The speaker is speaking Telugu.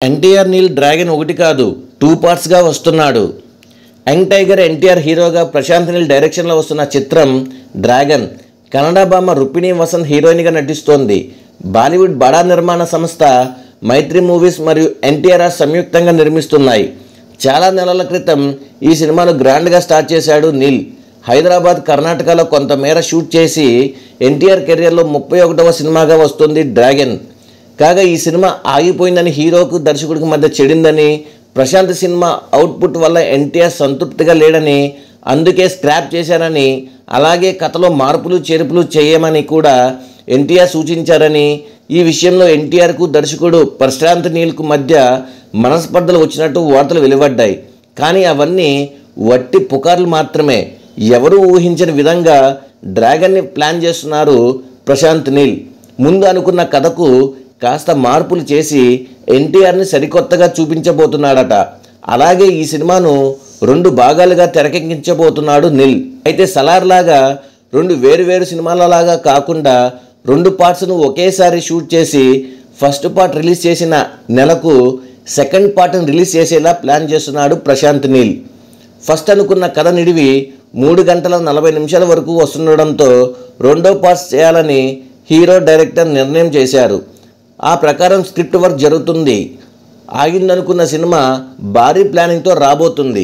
ఎన్టీఆర్ నీల్ డ్రాగన్ ఒకటి కాదు 2 పార్ట్స్గా వస్తున్నాడు. యంగ్ టైగర్ ఎన్టీఆర్ హీరోగా ప్రశాంత్ నీల్ డైరెక్షన్లో వస్తున్న చిత్రం డ్రాగన్. కన్నడ భామ రుక్మిణి వసంత్ హీరోయిన్గా నటిస్తోంది. బాలీవుడ్ బడా నిర్మాణ సంస్థ మైత్రి మూవీస్ మరియు ఎన్టీఆర్ సంయుక్తంగా నిర్మిస్తున్నాయి. చాలా నెలల క్రితం ఈ సినిమాను గ్రాండ్గా స్టార్ట్ చేశాడు నీల్. హైదరాబాద్, కర్ణాటకలో కొంతమేర షూట్ చేసి ఎన్టీఆర్ కెరియర్లో 31వ సినిమాగా వస్తుంది డ్రాగన్. కాగా ఈ సినిమా ఆగిపోయిందని హీరోకు దర్శకుడికి మధ్య చెడిందని, ప్రశాంత్ సినిమా అవుట్పుట్ వల్ల ఎన్టీఆర్ సంతృప్తిగా లేడని, అందుకే స్క్రాప్ చేశారని, అలాగే కథలో మార్పులు చేర్పులు చేయమని కూడా ఎన్టీఆర్ సూచించారని, ఈ విషయంలో ఎన్టీఆర్కు దర్శకుడు ప్రశాంత్ నీల్కు మధ్య మనస్పర్ధలు వచ్చినట్టు వార్తలు వెలువడ్డాయి. కానీ అవన్నీ వట్టి పుకార్లు మాత్రమే. ఎవరూ ఊహించని విధంగా డ్రాగన్ని ప్లాన్ చేస్తున్నారు ప్రశాంత్ నీల్. ముందు అనుకున్న కథకు కాస్త మార్పులు చేసి ఎన్టీఆర్ని సరికొత్తగా చూపించబోతున్నాడట. అలాగే ఈ సినిమాను 2 భాగాలుగా తెరకెక్కించబోతున్నాడు నీల్. అయితే సలార్ లాగా 2 వేరువేరు సినిమాలలాగా కాకుండా 2 పార్ట్స్ను ఒకేసారి షూట్ చేసి ఫస్ట్ పార్ట్ రిలీజ్ చేసిన నెలకు సెకండ్ పార్ట్ని రిలీజ్ చేసేలా ప్లాన్ చేస్తున్నాడు ప్రశాంత్ నీల్. ఫస్ట్ అనుకున్న కథ నిడివి 3 గంటల 40 నిమిషాల వరకు వస్తుండడంతో 2వ పార్ట్స్ చేయాలని హీరో డైరెక్టర్ నిర్ణయం చేశారు. ఆ ప్రకారం స్క్రిప్ట్ వర్క్ జరుగుతుంది. ఆగిందనుకున్న సినిమా భారీ ప్లానింగ్తో రాబోతుంది.